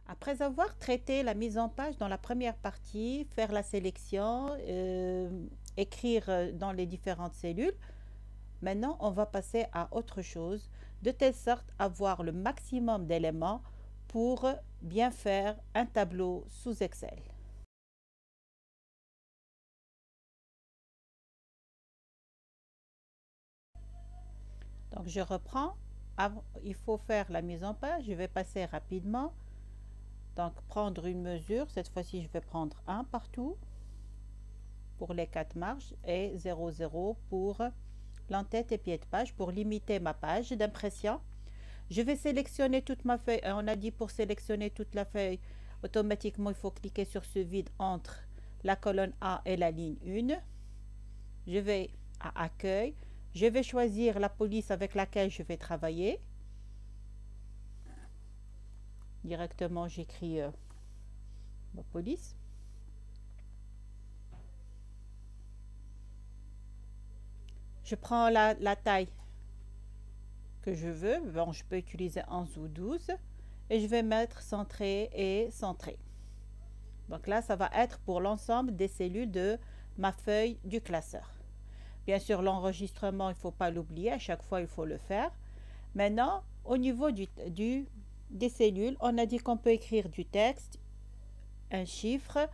Après avoir traité la mise en page dans la première partie, faire la sélection, écrire dans les différentes cellules, maintenant on va passer à autre chose, de telle sorte à avoir le maximum d'éléments pour bien faire un tableau sous Excel. Donc je reprends. Il faut faire la mise en page. Je vais passer rapidement. Donc prendre une mesure. Cette fois-ci, je vais prendre 1 partout pour les 4 marges et 0,0 pour l'entête et pied de page pour limiter ma page d'impression. Je vais sélectionner toute ma feuille. On a dit pour sélectionner toute la feuille, automatiquement, il faut cliquer sur ce vide entre la colonne A et la ligne 1. Je vais à Accueil. Je vais choisir la police avec laquelle je vais travailler. Directement, j'écris ma police. Je prends la taille que je veux. Bon, je peux utiliser 11 ou 12. Et je vais mettre centré et centré. Donc là, ça va être pour l'ensemble des cellules de ma feuille du classeur. Bien sûr, l'enregistrement, il ne faut pas l'oublier. À chaque fois, il faut le faire. Maintenant, au niveau des cellules, on a dit qu'on peut écrire du texte, un chiffre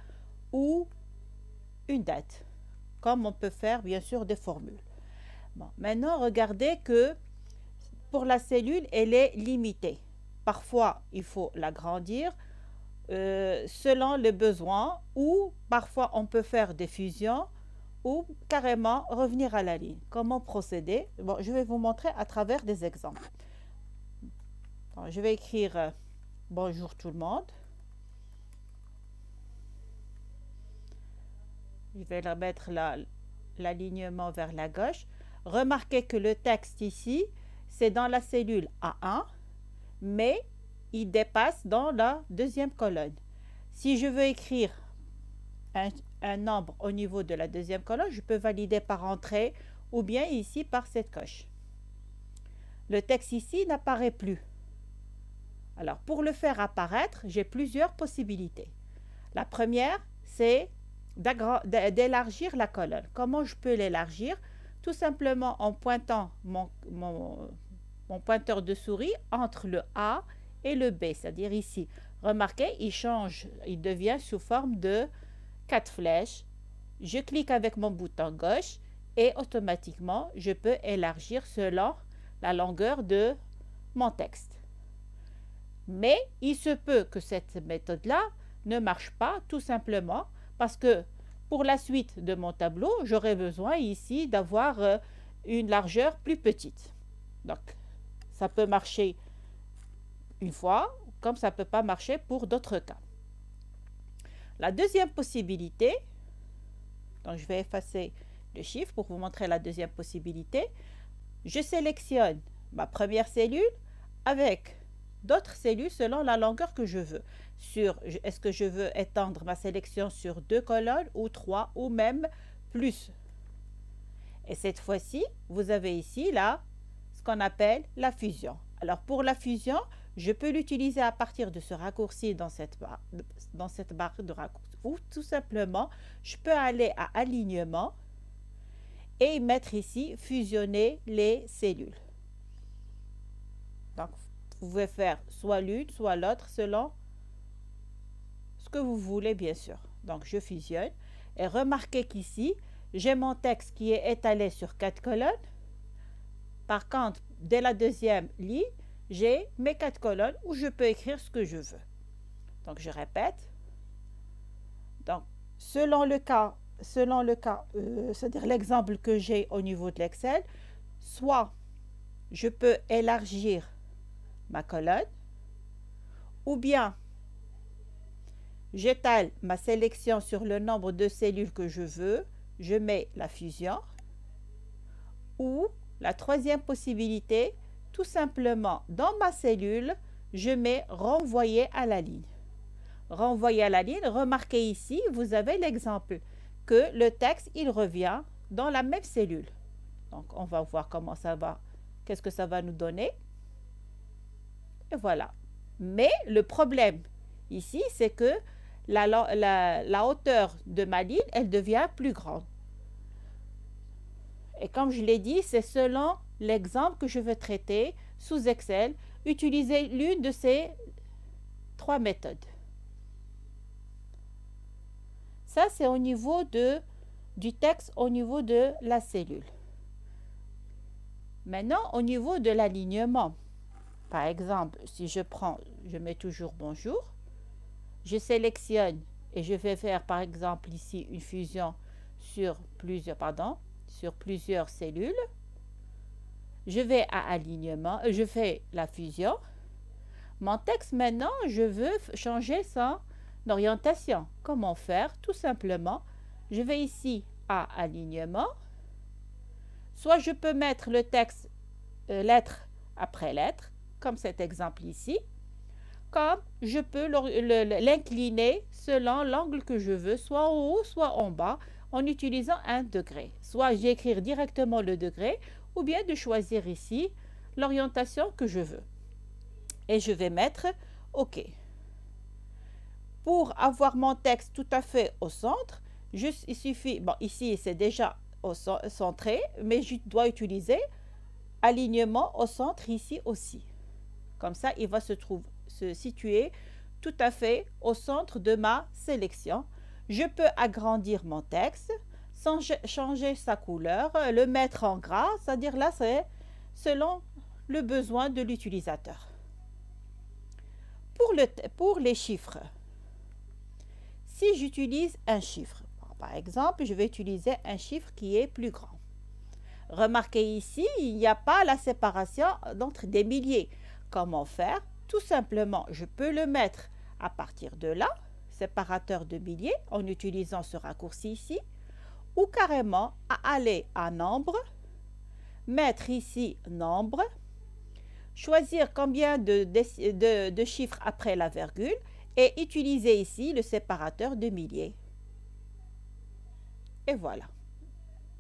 ou une date, comme on peut faire, bien sûr, des formules. Bon, maintenant, regardez que pour la cellule, elle est limitée. Parfois, il faut l'agrandir selon les besoins, ou parfois, on peut faire des fusions ou carrément revenir à la ligne. Comment procéder? Bon, je vais vous montrer à travers des exemples. Donc, je vais écrire bonjour tout le monde. Je vais mettre l'alignement vers la gauche. Remarquez que le texte ici, c'est dans la cellule A1, mais il dépasse dans la deuxième colonne. Si je veux écrire un nombre au niveau de la deuxième colonne, je peux valider par entrée ou bien ici par cette coche. Le texte ici n'apparaît plus. Alors, pour le faire apparaître, j'ai plusieurs possibilités. La première, c'est d'élargir la colonne. Comment je peux l'élargir? Tout simplement en pointant mon pointeur de souris entre le A et le B, c'est-à-dire ici. Remarquez, il change, il devient sous forme de 4 flèches. Je clique avec mon bouton gauche et automatiquement, je peux élargir selon la longueur de mon texte. Mais il se peut que cette méthode-là ne marche pas, tout simplement parce que pour la suite de mon tableau, j'aurai besoin ici d'avoir une largeur plus petite. Donc, ça peut marcher une fois, comme ça ne peut pas marcher pour d'autres cas. La deuxième possibilité, donc je vais effacer le chiffre pour vous montrer la deuxième possibilité. Je sélectionne ma première cellule avec d'autres cellules selon la longueur que je veux. Est-ce que je veux étendre ma sélection sur 2 colonnes ou 3 ou même plus? Et cette fois-ci, vous avez ici là ce qu'on appelle la fusion. Alors pour la fusion, je peux l'utiliser à partir de ce raccourci dans cette barre de raccourci, ou tout simplement, je peux aller à alignement et mettre ici fusionner les cellules. Donc, vous pouvez faire soit l'une, soit l'autre, selon ce que vous voulez, bien sûr. Donc, je fusionne. Et remarquez qu'ici, j'ai mon texte qui est étalé sur 4 colonnes. Par contre, dès la deuxième ligne, j'ai mes 4 colonnes où je peux écrire ce que je veux. Donc, je répète. Donc, selon le cas, c'est-à-dire l'exemple que j'ai au niveau de l'Excel, soit je peux élargir ma colonne, ou bien j'étale ma sélection sur le nombre de cellules que je veux, je mets la fusion, ou la troisième possibilité, tout simplement dans ma cellule, je mets renvoyer à la ligne. Renvoyer à la ligne, remarquez ici, vous avez l'exemple que le texte, il revient dans la même cellule. Donc, on va voir comment ça va, qu'est-ce que ça va nous donner. Et voilà. Mais le problème ici, c'est que la hauteur de ma ligne, elle devient plus grande. Et comme je l'ai dit, c'est selon l'exemple que je veux traiter sous Excel, utiliser l'une de ces 3 méthodes. Ça, c'est au niveau du texte, au niveau de la cellule. Maintenant, au niveau de l'alignement, par exemple, si je mets toujours bonjour, je sélectionne et je vais faire par exemple ici une fusion sur plusieurs cellules. Je vais à alignement, je fais la fusion. Mon texte maintenant, je veux changer son orientation. Comment faire? Tout simplement, je vais ici à alignement. Soit je peux mettre le texte lettre après lettre, comme cet exemple ici, comme je peux l'incliner selon l'angle que je veux, soit en haut, soit en bas, en utilisant un degré. Soit j'écris directement le degré, ou bien de choisir ici l'orientation que je veux. Et je vais mettre OK. Pour avoir mon texte tout à fait au centre, il suffit, bon ici c'est déjà centré, mais je dois utiliser alignement au centre ici aussi. Comme ça, il va se situer tout à fait au centre de ma sélection. Je peux agrandir mon texte sans changer sa couleur, le mettre en gras, c'est-à-dire là, c'est selon le besoin de l'utilisateur. Pour les chiffres, si j'utilise un chiffre, par exemple, je vais utiliser un chiffre qui est plus grand. Remarquez ici, il n'y a pas la séparation entre des milliers. Comment faire? Tout simplement, je peux le mettre à partir de là, séparateur de milliers, en utilisant ce raccourci ici, ou carrément à aller à nombre, mettre ici nombre, choisir combien de chiffres après la virgule et utiliser ici le séparateur de milliers. Et voilà.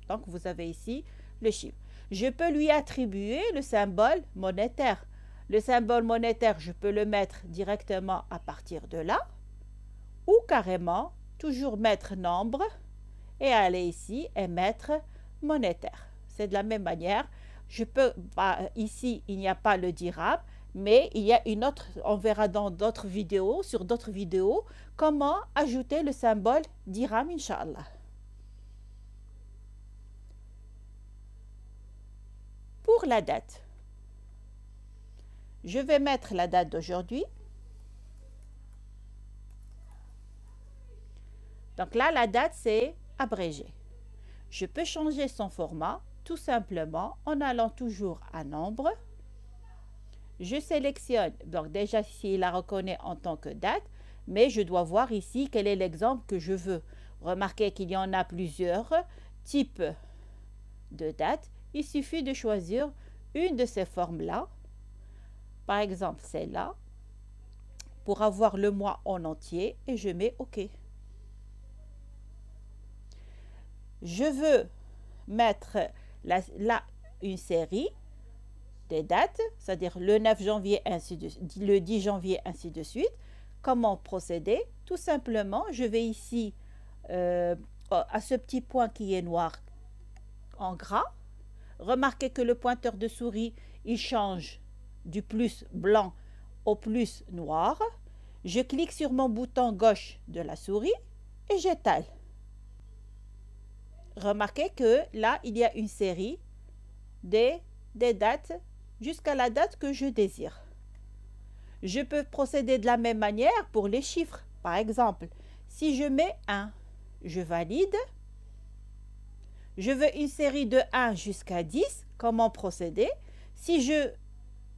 Donc, vous avez ici le chiffre. Je peux lui attribuer le symbole monétaire. Le symbole monétaire, je peux le mettre directement à partir de là ou carrément toujours mettre nombre et aller ici et mettre monétaire. C'est de la même manière. Je peux, ici, il n'y a pas le dirham, mais il y a une autre, on verra dans d'autres vidéos, sur d'autres vidéos, comment ajouter le symbole dirham, Inch'Allah. Pour la date, je vais mettre la date d'aujourd'hui. Donc là, la date, c'est abrégé. Je peux changer son format tout simplement en allant toujours à nombre. Je sélectionne, donc déjà ici, il la reconnaît en tant que date, mais je dois voir ici quel est l'exemple que je veux. Remarquez qu'il y en a plusieurs types de dates. Il suffit de choisir une de ces formes-là. Par exemple, celle-là, pour avoir le mois en entier, et je mets OK. Je veux mettre là une série des dates, c'est-à-dire le 9 janvier, le 10 janvier, ainsi de suite. Comment procéder? Tout simplement, je vais ici à ce petit point qui est noir en gras. Remarquez que le pointeur de souris, il change du plus blanc au plus noir. Je clique sur mon bouton gauche de la souris et j'étale. Remarquez que là, il y a une série des dates jusqu'à la date que je désire. Je peux procéder de la même manière pour les chiffres. Par exemple, si je mets 1, je valide. Je veux une série de 1 jusqu'à 10. Comment procéder?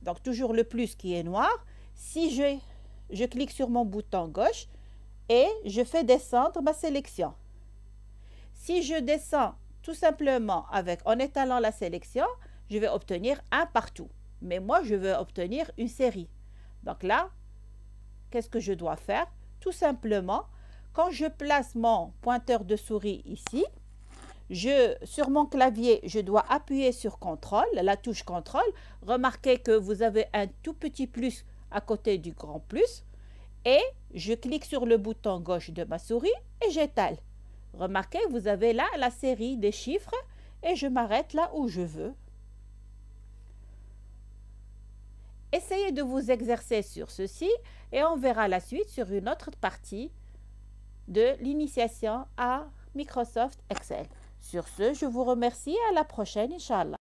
Donc toujours le plus qui est noir. Si je clique sur mon bouton gauche et je fais descendre ma sélection. Si je descends tout simplement en étalant la sélection, je vais obtenir 1 partout. Mais moi, je veux obtenir une série. Donc là, qu'est-ce que je dois faire? Tout simplement, quand je place mon pointeur de souris ici, sur mon clavier, je dois appuyer sur CTRL, la touche CTRL. Remarquez que vous avez un tout petit plus à côté du grand plus. et je clique sur le bouton gauche de ma souris et j'étale. Remarquez, vous avez là la série des chiffres et je m'arrête là où je veux. Essayez de vous exercer sur ceci et on verra la suite sur une autre partie de l'initiation à Microsoft Excel. Sur ce, je vous remercie et à la prochaine, Inch'Allah.